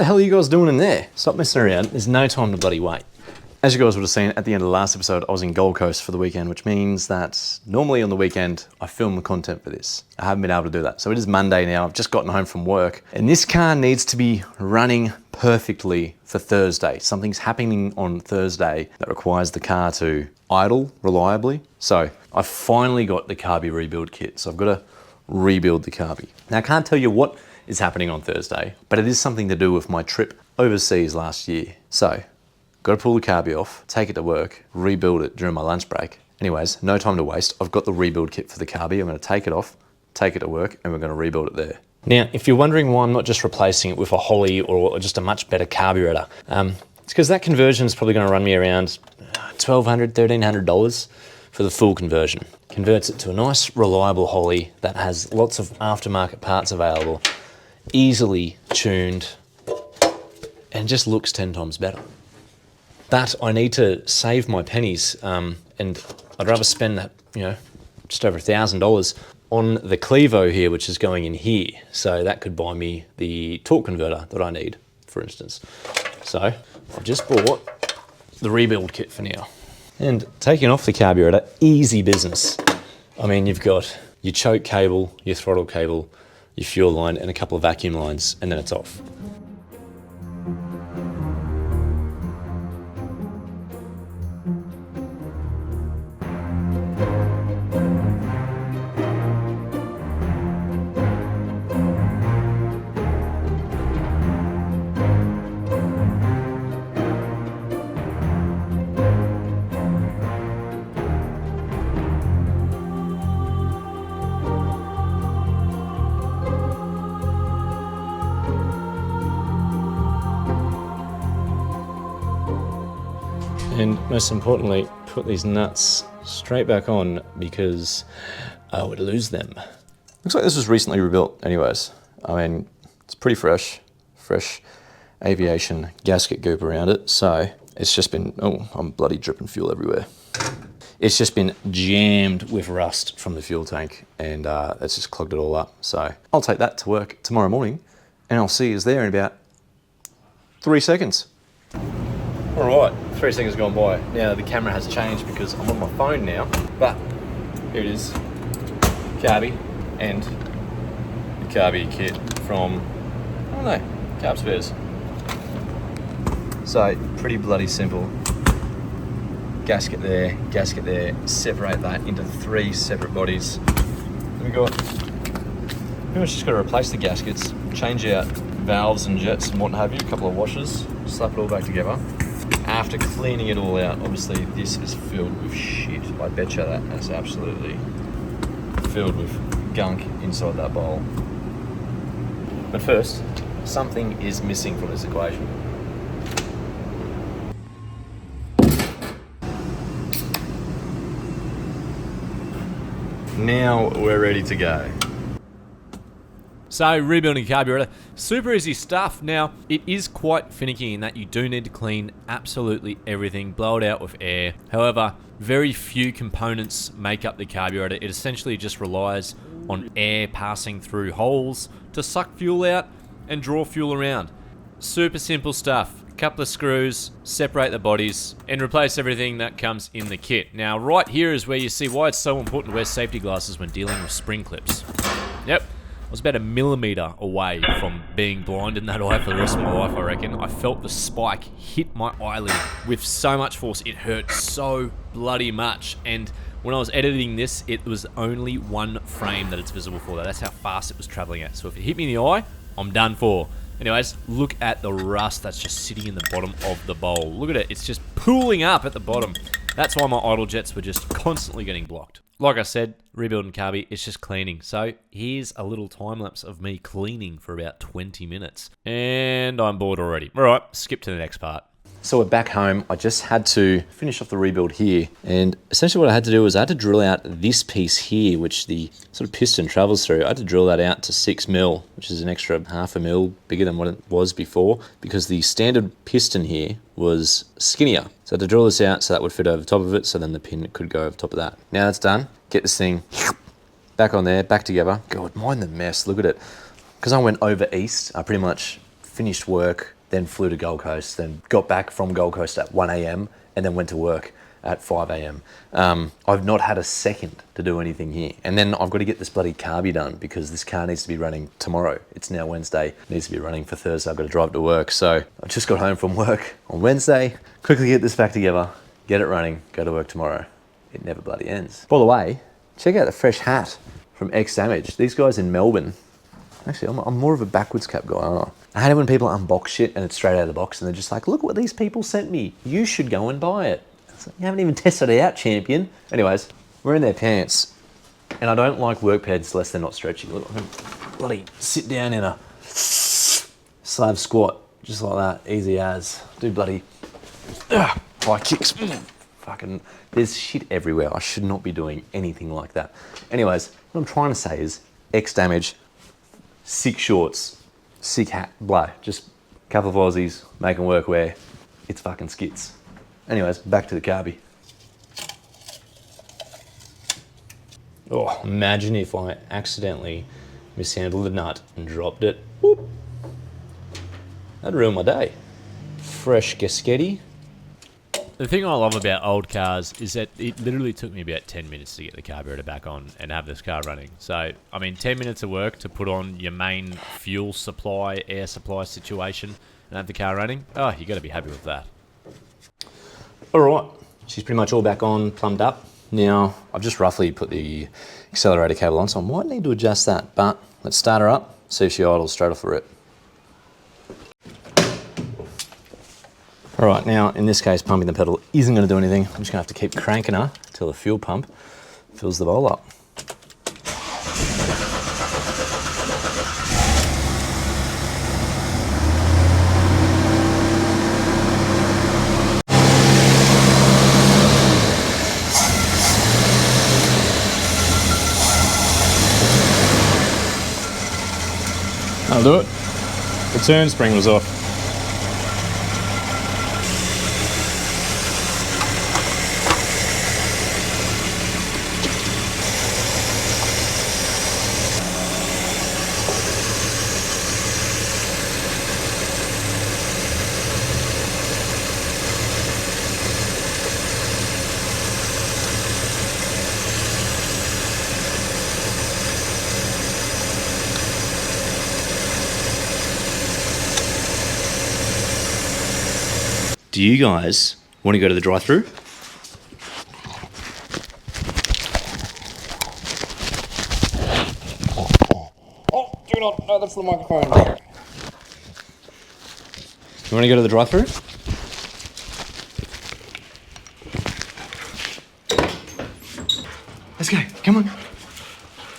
the hell are you guys doing in there? Stop messing around. There's no time to bloody wait. As you guys would have seen at the end of the last episode, I was in Gold Coast for the weekend, which means that normally on the weekend, I film the content for this. I haven't been able to do that. So it is Monday now. I've just gotten home from work and this car needs to be running perfectly for Thursday. Something's happening on Thursday that requires the car to idle reliably. So I finally got the Carby rebuild kit. So I've got to rebuild the Carby. Now I can't tell you what is happening on Thursday, but it is something to do with my trip overseas last year. So got to pull the Carby off, take it to work, rebuild it during my lunch break. Anyways, no time to waste. I've got the rebuild kit for the Carby. I'm going to take it off, take it to work, and we're going to rebuild it there. Now, if you're wondering why I'm not just replacing it with a Holly or just a much better carburetor, it's because that conversion is probably going to run me around $1,200, $1,300 for the full conversion. Converts it to a nice, reliable Holly that has lots of aftermarket parts available, easily tuned, and just looks 10 times better. But I need to save my pennies, and I'd rather spend that, just over $1,000 on the Clevo here, which is going in here. So that could buy me the torque converter that I need, for instance. So I've just bought the rebuild kit for now. And taking off the carburetor, easy business. I mean, you've got your choke cable, your throttle cable, your fuel line, and a couple of vacuum lines, and then it's off. And most importantly, put these nuts straight back on because I would lose them. Looks like this was recently rebuilt anyways. I mean, it's pretty fresh aviation gasket goop around it. So it's just been, oh, I'm bloody dripping fuel everywhere. It's just been jammed with rust from the fuel tank and it's just clogged it all up. So I'll take that to work tomorrow morning and I'll see you there in about 3 seconds. All right, 3 seconds gone by. Now the camera has changed because I'm on my phone now, but here it is, Carby and the Carby kit from, I don't know, Carb Spares. So pretty bloody simple. Gasket there, separate that into 3 separate bodies. Then we got, pretty much just got to replace the gaskets, change out valves and jets and what have you, a couple of washers, slap it all back together. After cleaning it all out, obviously this is filled with shit. I bet you that is absolutely filled with gunk inside that bowl. But first, something is missing from this equation. Now we're ready to go. So, rebuilding carburetor, super easy stuff. Now, it is quite finicky in that you do need to clean absolutely everything, blow it out with air. However, very few components make up the carburetor. It essentially just relies on air passing through holes to suck fuel out and draw fuel around. Super simple stuff. Couple of screws, separate the bodies, and replace everything that comes in the kit. Now, right here is where you see why it's so important to wear safety glasses when dealing with spring clips. Yep. I was about 1 millimeter away from being blind in that eye for the rest of my life, I reckon. I felt the spike hit my eyelid with so much force. It hurt so bloody much. And when I was editing this, it was only 1 frame that it's visible for. That's how fast it was traveling at. So if it hit me in the eye, I'm done for. Anyways, look at the rust that's just sitting in the bottom of the bowl. Look at it. It's just pooling up at the bottom. That's why my idle jets were just constantly getting blocked. Like I said, rebuilding Carby, it's just cleaning. So here's a little time lapse of me cleaning for about 20 minutes. And I'm bored already. All right, skip to the next part. So we're back home. I just had to finish off the rebuild here. And essentially what I had to do was I had to drill out this piece here, which the sort of piston travels through. I had to drill that out to 6 mil, which is an extra 0.5 mil bigger than what it was before, because the standard piston here was skinnier. So I had to drill this out so that would fit over top of it, so then the pin could go over top of that. Now that's done, get this thing back on there, back together. God, mind the mess, look at it. Because I went over east, I pretty much finished work, then flew to Gold Coast, then got back from Gold Coast at 1 a.m. and then went to work at 5 a.m. I've not had a second to do anything here. And then I've got to get this bloody carby done because this car needs to be running tomorrow. It's now Wednesday, it needs to be running for Thursday. I've got to drive to work. So I just got home from work on Wednesday, quickly get this back together, get it running, go to work tomorrow. It never bloody ends. By the way, check out the fresh hat from X Damage. These guys in Melbourne. Actually, I'm more of a backwards cap guy, aren't I? I hate it when people unbox shit and it's straight out of the box and they're just like, look what these people sent me. You should go and buy it. Like, you haven't even tested it out, champion. Anyways, we're in their pants. And I don't like work pants unless they're not stretchy. Look, I can bloody sit down in a slab squat, just like that, easy as. Do bloody high kicks. Fucking, there's shit everywhere. I should not be doing anything like that. Anyways, what I'm trying to say is X Damage, sick shorts, sick hat, blah. Just a couple of Aussies making workwear. It's fucking skits. Anyways, back to the carby. Oh, imagine if I accidentally mishandled the nut and dropped it. Whoop. That'd ruin my day. Fresh Gaschetti. The thing I love about old cars is that it literally took me about 10 minutes to get the carburetor back on and have this car running. So, I mean, 10 minutes of work to put on your main fuel supply, air supply situation and have the car running. Oh, you got to be happy with that. All right, she's pretty much all back on, plumbed up. Now, I've just roughly put the accelerator cable on, so I might need to adjust that, but let's start her up, see if she idles straight off the rip. All right, now, in this case, pumping the pedal isn't gonna do anything. I'm just gonna have to keep cranking her till the fuel pump fills the bowl up. I'll do it. The turn spring was off. Do you guys want to go to the drive-thru? Oh, do not. No, that's the microphone. You want to go to the drive-thru? Let's go. Come on.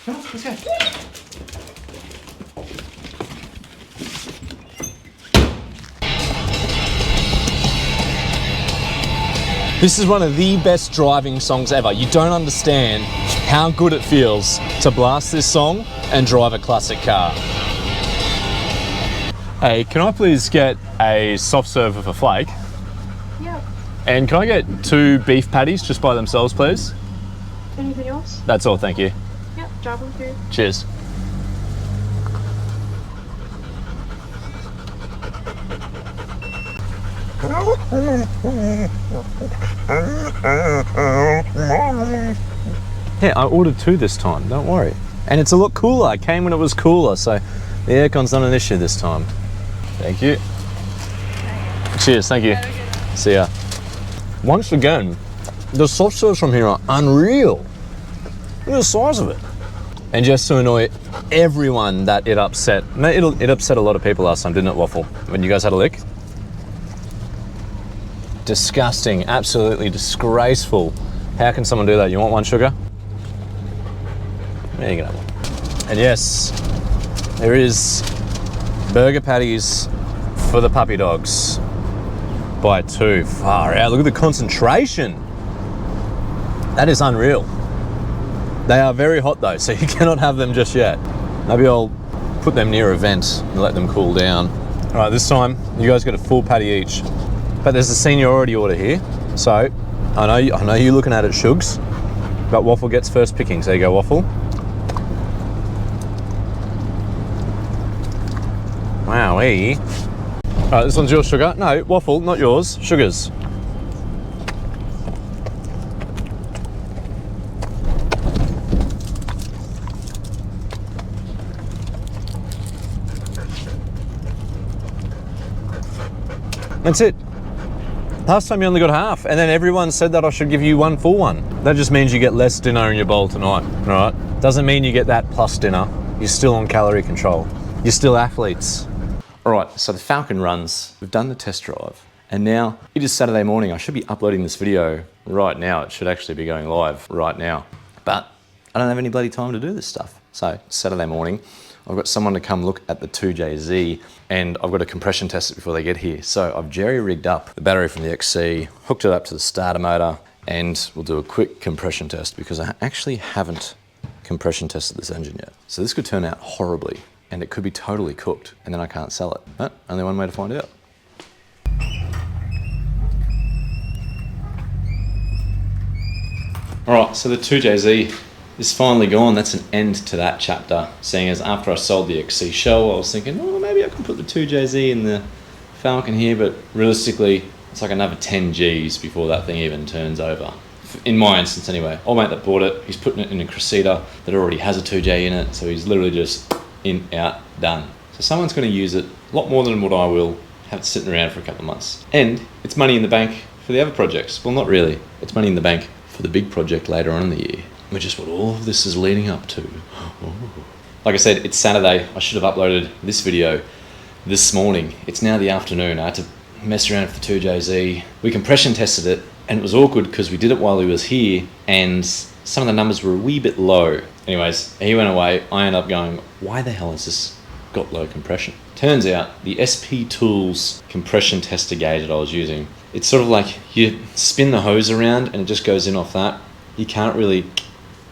Come on, let's go. This is one of the best driving songs ever. You don't understand how good it feels to blast this song and drive a classic car. Hey, can I please get a soft serve with a flake? Yeah. And can I get 2 beef patties just by themselves, please? Anything else? That's all, thank you. Yep, drive them through. Cheers. Yeah, I ordered 2 this time, don't worry. And it's a lot cooler. It came when it was cooler, so the aircon's not an issue this time. Thank you. Cheers, thank you. See ya. Once again, the soft serves from here are unreal. Look at the size of it. And just to annoy everyone that it upset, it upset a lot of people last time, didn't it, Waffle? When you guys had a lick? Disgusting, absolutely disgraceful. How can someone do that? You want one, sugar? There you go. And yes, there is burger patties for the puppy dogs by 2. Far out, look at the concentration. That is unreal. They are very hot though, so you cannot have them just yet. Maybe I'll put them near a vent and let them cool down. All right, this time you guys get a full patty each. But there's a seniority order here, so I know you're looking at it, Shugs, but Waffle gets first pickings. There you go, Waffle. Wowee. All right, this one's your sugar. No, waffle, not yours. Sugars. That's it. Last time you only got half, and then everyone said that I should give you one full one. That just means you get less dinner in your bowl tonight, all right? Doesn't mean you get that plus dinner. You're still on calorie control. You're still athletes. All right, so the Falcon runs. We've done the test drive, and now it is Saturday morning. I should be uploading this video right now. It should actually be going live right now, but I don't have any bloody time to do this stuff. So Saturday morning, I've got someone to come look at the 2JZ, and I've got to compression test it before they get here. So I've jerry-rigged up the battery from the XC, hooked it up to the starter motor, and we'll do a quick compression test because I actually haven't compression tested this engine yet. So this could turn out horribly, and it could be totally cooked, and then I can't sell it. But only one way to find out. All right, so the 2JZ is finally gone. That's an end to that chapter. Seeing as after I sold the XC Shell, I was thinking, oh, maybe I can put the 2JZ in the Falcon here, but realistically, it's like another 10 Gs before that thing even turns over. In my instance anyway. Old mate that bought it, he's putting it in a Cressida that already has a 2J in it, so he's literally just in, out, done. So someone's gonna use it a lot more than what I will, have it sitting around for a couple of months. And it's money in the bank for the other projects. Well, not really. It's money in the bank for the big project later on in the year, which is what all of this is leading up to. Oh. Like I said, it's Saturday. I should have uploaded this video this morning. It's now the afternoon. I had to mess around with the 2JZ. We compression tested it, and it was awkward because we did it while he was here, and some of the numbers were a wee bit low. Anyways, he went away. I ended up going, why the hell has this got low compression? Turns out the SP Tools compression tester gauge that I was using, it's sort of like you spin the hose around and it just goes in off that. You can't really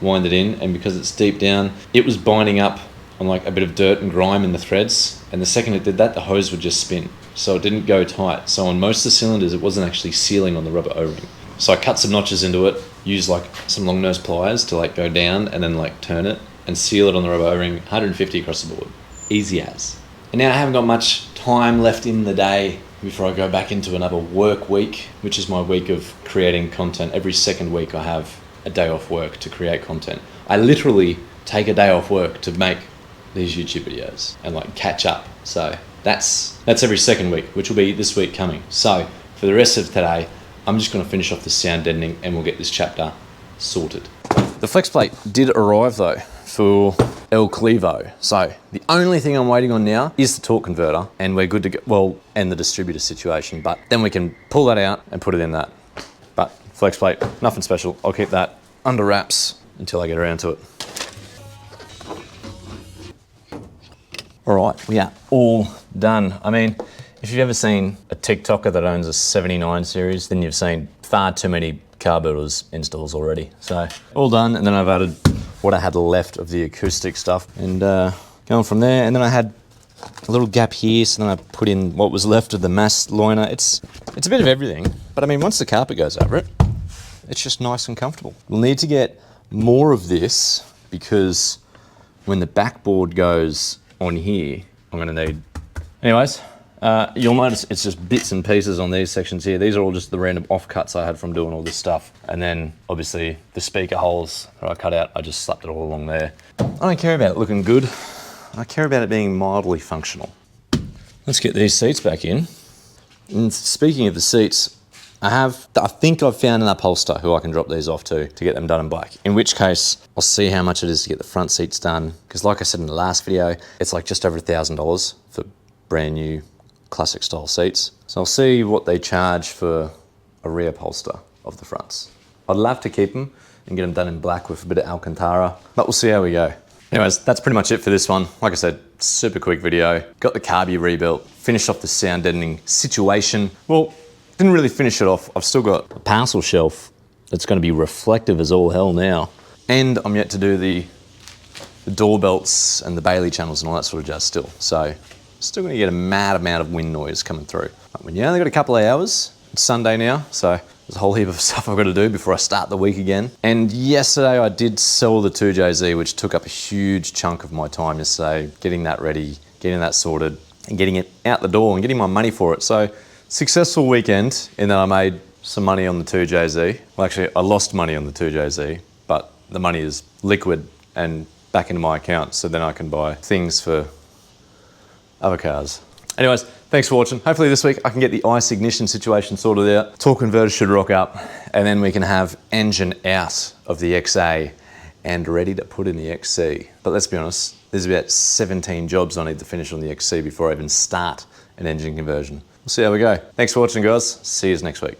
wind it in, and because it's deep down, it was binding up on like a bit of dirt and grime in the threads, and the second it did that, the hose would just spin, so it didn't go tight. So on most of the cylinders, it wasn't actually sealing on the rubber O-ring. So I cut some notches into it, used like some long nose pliers to like go down and then like turn it and seal it on the rubber O-ring. 150 across the board, easy as. And now I haven't got much time left in the day before I go back into another work week, which is my week of creating content. Every second week I have a day off work to create content. I literally take a day off work to make these YouTube videos and like catch up. So that's every second week, which will be this week coming. So for the rest of today, I'm just gonna finish off the sound deadening and we'll get this chapter sorted. The flex plate did arrive though for El Clevo. So the only thing I'm waiting on now is the torque converter, and we're good to go, well, and the distributor situation, but then we can pull that out and put it in that. But flex plate, nothing special. I'll keep that under wraps until I get around to it. All right, we are all done. I mean, if you've ever seen a TikToker that owns a 79 series, then you've seen far too many Carburetors installs already. So all done, and then I've added what I had left of the acoustic stuff, and going from there. And then I had a little gap here, so then I put in what was left of the mass loiner. It's a bit of everything, but I mean, once the carpet goes over it, it's just nice and comfortable. We'll need to get more of this because when the backboard goes on here, I'm gonna need. Anyways, you'll notice it's just bits and pieces on these sections here. These are all just the random offcuts I had from doing all this stuff. And then obviously the speaker holes that I cut out, I just slapped it all along there. I don't care about it looking good. I care about it being mildly functional. Let's get these seats back in. And speaking of the seats, I think I've found an upholster who I can drop these off to get them done in black. In which case, I'll see how much it is to get the front seats done. Because like I said in the last video, it's like just over $1,000 for brand new classic style seats. So I'll see what they charge for a rear upholster of the fronts. I'd love to keep them and get them done in black with a bit of Alcantara, but we'll see how we go. Anyways, that's pretty much it for this one. Like I said, super quick video. Got the carby rebuilt, finished off the sound deadening situation. Well, didn't really finish it off. I've still got a parcel shelf that's gonna be reflective as all hell now. And I'm yet to do the door belts and the Bailey channels and all that sort of jazz still. So still gonna get a mad amount of wind noise coming through. But when you only got a couple of hours, it's Sunday now, so there's a whole heap of stuff I've got to do before I start the week again. And yesterday I did sell the 2JZ, which took up a huge chunk of my time yesterday, getting that ready, getting that sorted. and getting it out the door and getting my money for it. So successful weekend in that I made some money on the 2JZ. Well, actually I lost money on the 2JZ, but the money is liquid and back into my account, so then I can buy things for other cars. Anyways, thanks for watching. Hopefully this week I can get the ICE ignition situation sorted out. Torque converter should rock up, and then we can have engine out of the XA and ready to put in the XC. But let's be honest, there's about 17 jobs I need to finish on the XC before I even start an engine conversion. We'll see how we go. Thanks for watching, guys. See you next week.